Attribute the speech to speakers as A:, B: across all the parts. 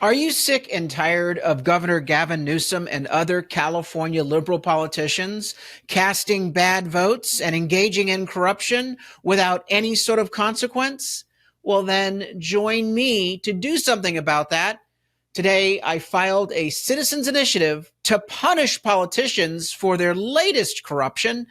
A: Are you sick and tired of Governor Gavin Newsom and other California liberal politicians casting bad votes and engaging in corruption without any sort of consequence? Well, then join me to do something about that. Today, I filed a citizens initiative to punish politicians for their latest corruption,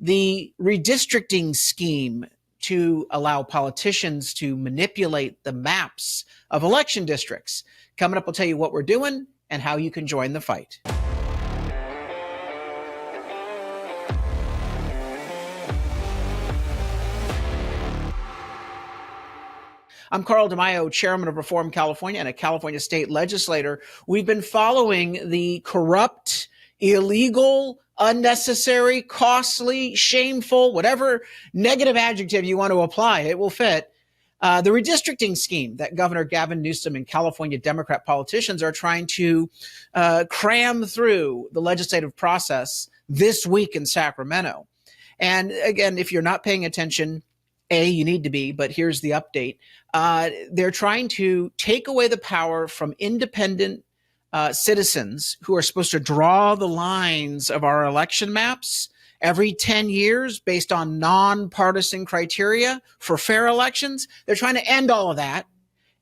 A: the redistricting scheme to allow politicians to manipulate the maps of election districts. Coming up, I'll tell you what we're doing and how you can join the fight. I'm Carl DeMaio, chairman of Reform California and a California state legislator. We've been following the corrupt, illegal, unnecessary, costly, shameful, whatever negative adjective you want to apply, it will fit. The redistricting scheme that Governor Gavin Newsom and California Democrat politicians are trying to cram through the legislative process this week in Sacramento. And again, if you're not paying attention, you need to be, but here's the update. They're trying to take away the power from independent citizens who are supposed to draw the lines of our election maps every 10 years based on nonpartisan criteria for fair elections. They're trying to end all of that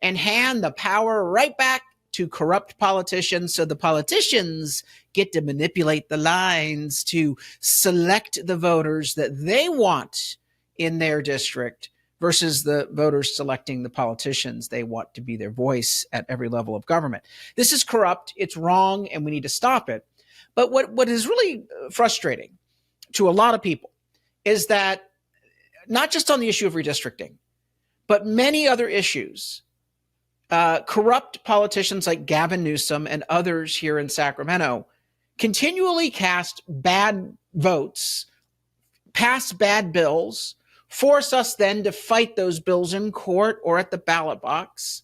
A: and hand the power right back to corrupt politicians, so the politicians get to manipulate the lines to select the voters that they want in their district versus the voters selecting the politicians they want to be their voice at every level of government. This is corrupt, it's wrong, and we need to stop it. But what is really frustrating to a lot of people is that not just on the issue of redistricting, but many other issues, corrupt politicians like Gavin Newsom and others here in Sacramento continually cast bad votes, pass bad bills, force us then to fight those bills in court or at the ballot box.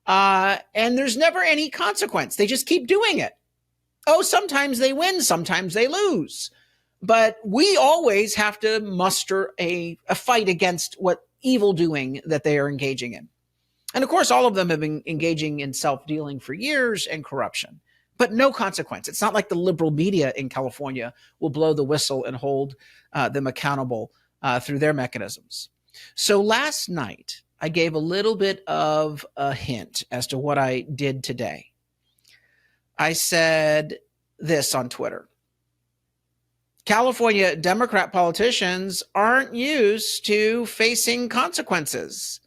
A: And there's never any consequence. They just keep doing it. Oh, sometimes they win, sometimes they lose. But we always have to muster a fight against what evil doing that they are engaging in. And of course, all of them have been engaging in self-dealing for years and corruption, but no consequence. It's not like the liberal media in California will blow the whistle and hold them accountable through their mechanisms. So last night, I gave a little bit of a hint as to what I did today. I said this on Twitter. California Democrat politicians aren't used to facing consequences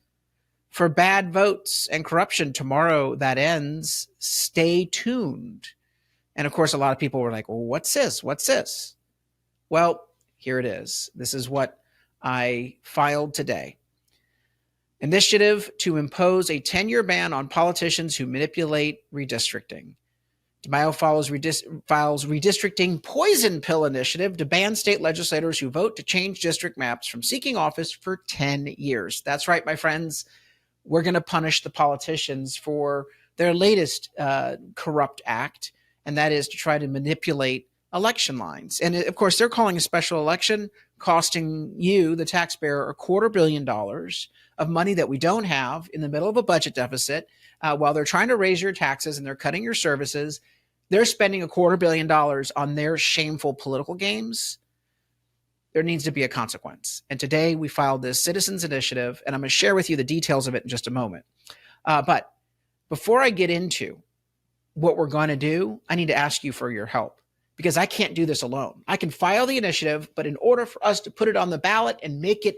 A: for bad votes and corruption. Tomorrow that ends. Stay tuned. And of course, a lot of people were like, well, what's this? What's this? Well, here it is. This is what I filed today. Initiative to impose a 10-year ban on politicians who manipulate redistricting. DeMaio files redistricting poison pill initiative to ban state legislators who vote to change district maps from seeking office for 10 years. That's right, my friends. We're going to punish the politicians for their latest corrupt act, and that is to try to manipulate election lines. And of course, they're calling a special election costing you, the taxpayer, $250 million of money that we don't have in the middle of a budget deficit. While they're trying to raise your taxes and they're cutting your services, they're spending $250 million on their shameful political games. There needs to be a consequence. And today we filed this citizens initiative, and I'm going to share with you the details of it in just a moment. But before I get into what we're going to do, I need to ask you for your help, because I can't do this alone. I can file the initiative, but in order for us to put it on the ballot and make it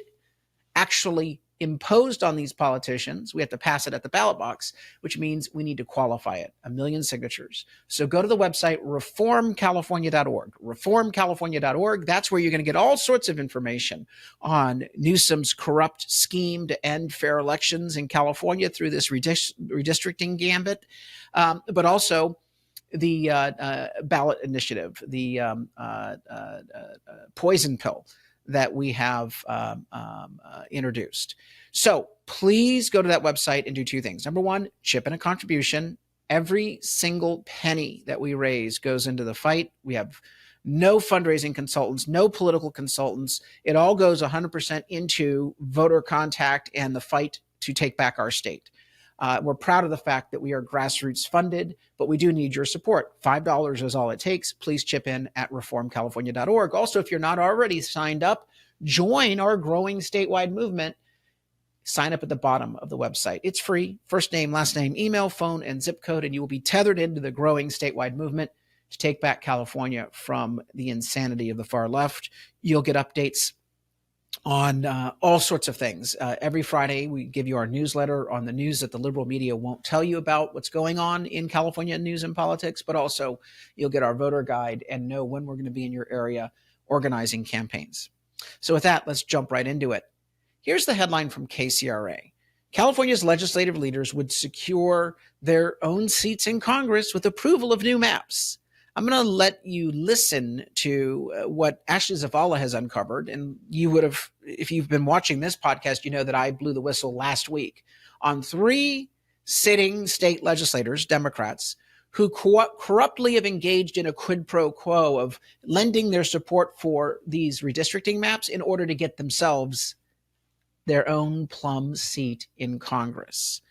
A: actually imposed on these politicians, we have to pass it at the ballot box, which means we need to qualify it, 1 million signatures. So go to the website, reformcalifornia.org, reformcalifornia.org. That's where you're going to get all sorts of information on Newsom's corrupt scheme to end fair elections in California through this redistricting gambit, but also the ballot initiative, the poison pill that we have introduced. So please go to that website and do two things. Number one, chip in a contribution. Every single penny that we raise goes into the fight. We have no fundraising consultants, no political consultants. It all goes 100% into voter contact and the fight to take back our state. We're proud of the fact that we are grassroots funded, but we do need your support. $5 is all it takes. Please chip in at reformcalifornia.org. Also, if you're not already signed up, join our growing statewide movement. Sign up at the bottom of the website. It's free. First name, last name, email, phone, and zip code, and you will be tethered into the growing statewide movement to take back California from the insanity of the far left. You'll get updates on all sorts of things. Every Friday, we give you our newsletter on the news that the liberal media won't tell you about what's going on in California news and politics, but also you'll get our voter guide and know when we're going to be in your area organizing campaigns. So with that, let's jump right into it. Here's the headline from KCRA. California's legislative leaders would secure their own seats in Congress with approval of new maps. I'm going to let you listen to what Ashley Zavala has uncovered. And you would have, if you've been watching this podcast, you know that I blew the whistle last week on 3 sitting state legislators, Democrats, who corruptly have engaged in a quid pro quo of lending their support for these redistricting maps in order to get themselves their own plum seat in Congress,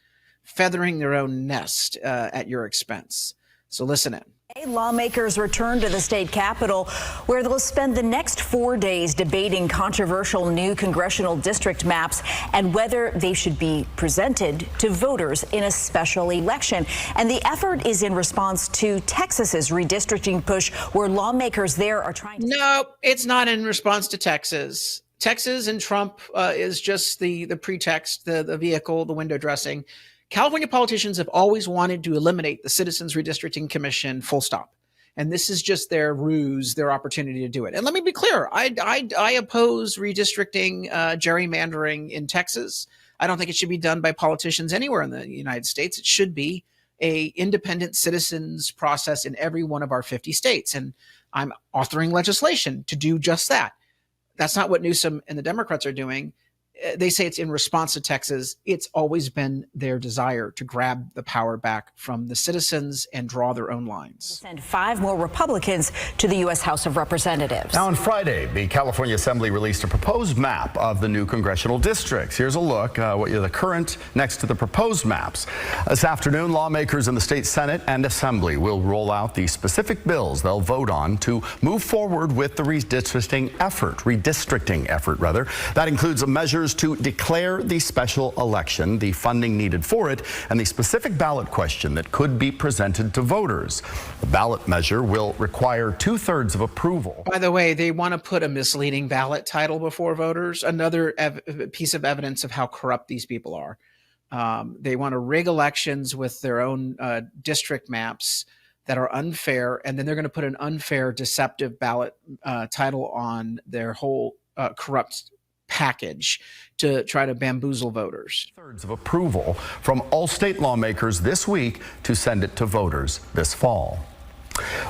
A: feathering their own nest at your expense. So listen in.
B: Lawmakers return to the state capitol, where they'll spend the next 4 days debating controversial new congressional district maps and whether they should be presented to voters in a special election. And the effort is in response to Texas's redistricting push, where lawmakers there are trying to...
A: No, it's not in response to Texas. Texas and Trump is just the pretext, the vehicle, the window dressing. California politicians have always wanted to eliminate the Citizens Redistricting Commission, full stop. And this is just their ruse, their opportunity to do it. And let me be clear, I oppose redistricting, gerrymandering in Texas. I don't think it should be done by politicians anywhere in the United States. It should be a independent citizens process in every one of our 50 states. And I'm authoring legislation to do just that. That's not what Newsom and the Democrats are doing. They say it's in response to Texas. It's always been their desire to grab the power back from the citizens and draw their own lines.
B: Send 5 more Republicans to the U.S. House of Representatives.
C: Now on Friday, the California Assembly released a proposed map of the new congressional districts. Here's a look what the current next to the proposed maps. This afternoon, lawmakers in the state Senate and Assembly will roll out the specific bills they'll vote on to move forward with the redistricting effort. That includes measures to declare the special election, the funding needed for it, and the specific ballot question that could be presented to voters. The ballot measure will require 2/3 of approval.
A: By the way, they want to put a misleading ballot title before voters. Another piece of evidence of how corrupt these people are. They want to rig elections with their own district maps that are unfair, and then they're going to put an unfair, deceptive ballot title on their whole corrupt package to try to bamboozle voters.
C: 2/3 of approval from all state lawmakers this week to send it to voters this fall.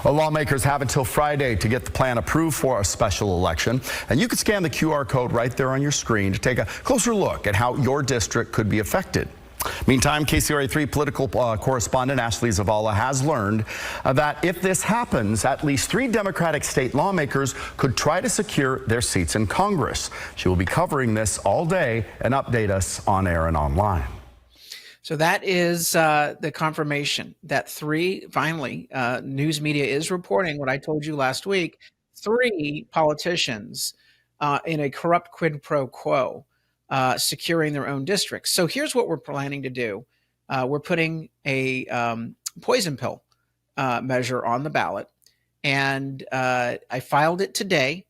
C: Well, lawmakers have until Friday to get the plan approved for a special election, and you can scan the QR code right there on your screen to take a closer look at how your district could be affected. Meantime, KCRA3 political correspondent Ashley Zavala has learned that if this happens, at least 3 Democratic state lawmakers could try to secure their seats in Congress. She will be covering this all day and update us on air and online.
A: So that is the confirmation that 3, finally, news media is reporting what I told you last week, 3 politicians in a corrupt quid pro quo securing their own districts. So here's what we're planning to do. We're putting a poison pill measure on the ballot, and I filed it today.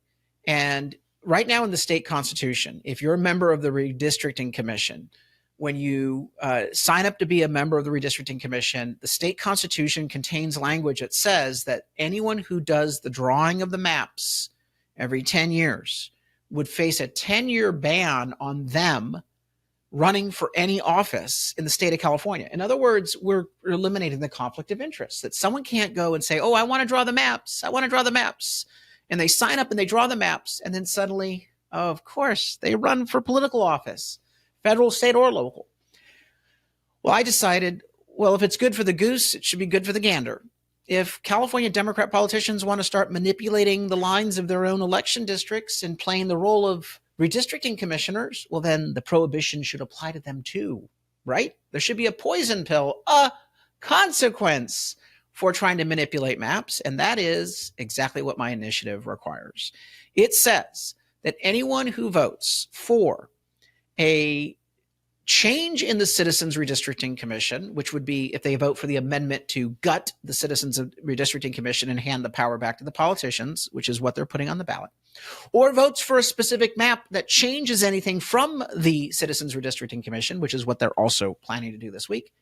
A: And right now in the state constitution, if you're a member of the Redistricting Commission, when you sign up to be a member of the Redistricting Commission, the state constitution contains language that says that anyone who does the drawing of the maps every 10 years would face a 10-year ban on them running for any office in the state of California. In other words, we're eliminating the conflict of interest, that someone can't go and say, oh, I want to draw the maps. I want to draw the maps. And they sign up and they draw the maps. And then suddenly, oh, of course, they run for political office, federal, state, or local. Well, I decided, well, if it's good for the goose, it should be good for the gander. If California Democrat politicians want to start manipulating the lines of their own election districts and playing the role of redistricting commissioners, well, then the prohibition should apply to them too. right? There should be a poison pill, a consequence for trying to manipulate maps. And that is exactly what my initiative requires. It says that anyone who votes for a change in the Citizens Redistricting Commission, which would be if they vote for the amendment to gut the Citizens Redistricting Commission and hand the power back to the politicians, which is what they're putting on the ballot, or votes for a specific map that changes anything from the Citizens Redistricting Commission, which is what they're also planning to do this week.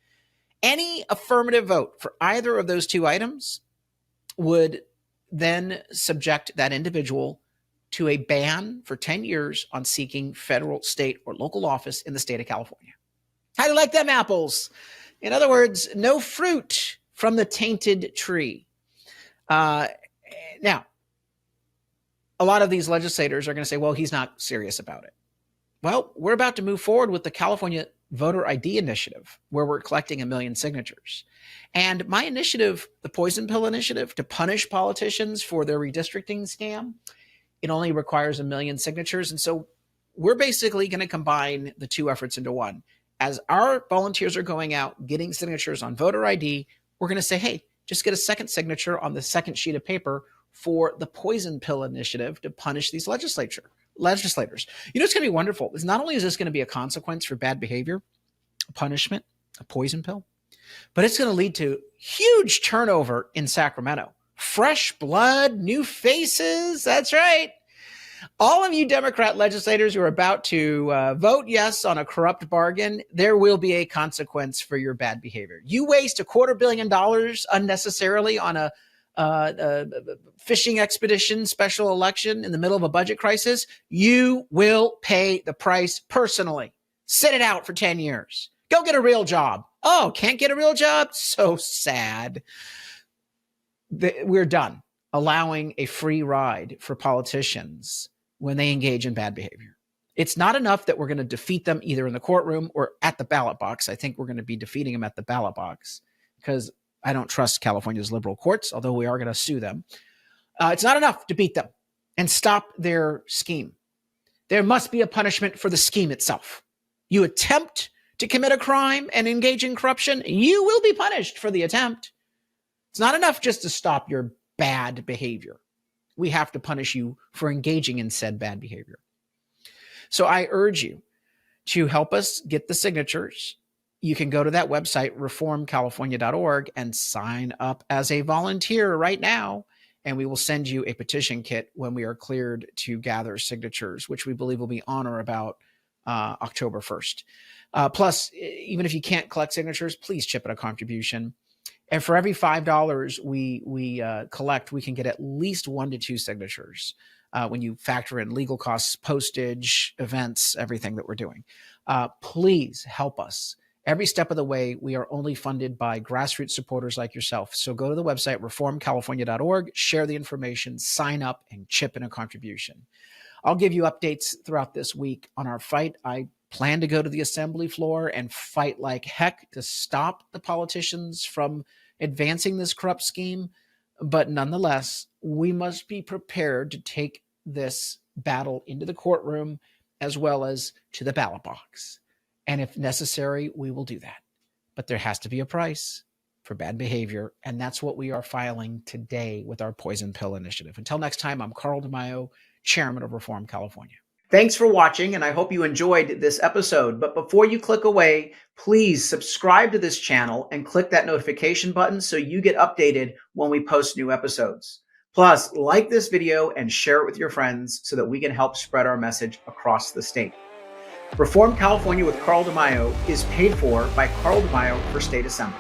A: Any affirmative vote for either of those two items would then subject that individual to a ban for 10 years on seeking federal, state, or local office in the state of California. How do you like them apples? In other words, no fruit from the tainted tree. Now, a lot of these legislators are going to say, well, he's not serious about it. Well, we're about to move forward with the California Voter ID Initiative, where we're collecting 1 million signatures. And my initiative, the Poison Pill Initiative, to punish politicians for their redistricting scam, it only requires 1 million signatures. And so we're basically going to combine the two efforts into one. As our volunteers are going out, getting signatures on voter ID, we're going to say, hey, just get a second signature on the second sheet of paper for the Poison Pill Initiative to punish these legislators. You know, it's going to be wonderful. Is not only is this going to be a consequence for bad behavior, a punishment, a poison pill, but it's going to lead to huge turnover in Sacramento. Fresh blood, new faces. That's right. All of you Democrat legislators who are about to vote yes on a corrupt bargain, there will be a consequence for your bad behavior. You waste $250 million unnecessarily on a fishing expedition special election in the middle of a budget crisis, you will pay the price personally. Sit it out for 10 years. Go get a real job. Oh, can't get a real job? So sad. We're done allowing a free ride for politicians when they engage in bad behavior. It's not enough that we're going to defeat them either in the courtroom or at the ballot box. I think we're going to be defeating them at the ballot box because I don't trust California's liberal courts, although we are going to sue them. It's not enough to beat them and stop their scheme. There must be a punishment for the scheme itself. You attempt to commit a crime and engage in corruption, you will be punished for the attempt. It's not enough just to stop your bad behavior. We have to punish you for engaging in said bad behavior. So I urge you to help us get the signatures. You can go to that website, reformcalifornia.org, and sign up as a volunteer right now. And we will send you a petition kit when we are cleared to gather signatures, which we believe will be on or about October 1st. Plus, even if you can't collect signatures, please chip in a contribution. And for every $5 we collect, we can get at least 1 to 2 signatures when you factor in legal costs, postage, events, everything that we're doing. Please help us. Every step of the way, we are only funded by grassroots supporters like yourself. So go to the website, reformcalifornia.org, share the information, sign up, and chip in a contribution. I'll give you updates throughout this week on our fight. I plan to go to the assembly floor and fight like heck to stop the politicians from advancing this corrupt scheme. But nonetheless, we must be prepared to take this battle into the courtroom as well as to the ballot box. And if necessary, we will do that. But there has to be a price for bad behavior. And that's what we are filing today with our Poison Pill Initiative. Until next time, I'm Carl DeMaio, Chairman of Reform California. Thanks for watching, and I hope you enjoyed this episode. But before you click away, please subscribe to this channel and click that notification button so you get updated when we post new episodes. Plus, like this video and share it with your friends so that we can help spread our message across the state. Reform California with Carl DeMaio is paid for by Carl DeMaio for State Assembly.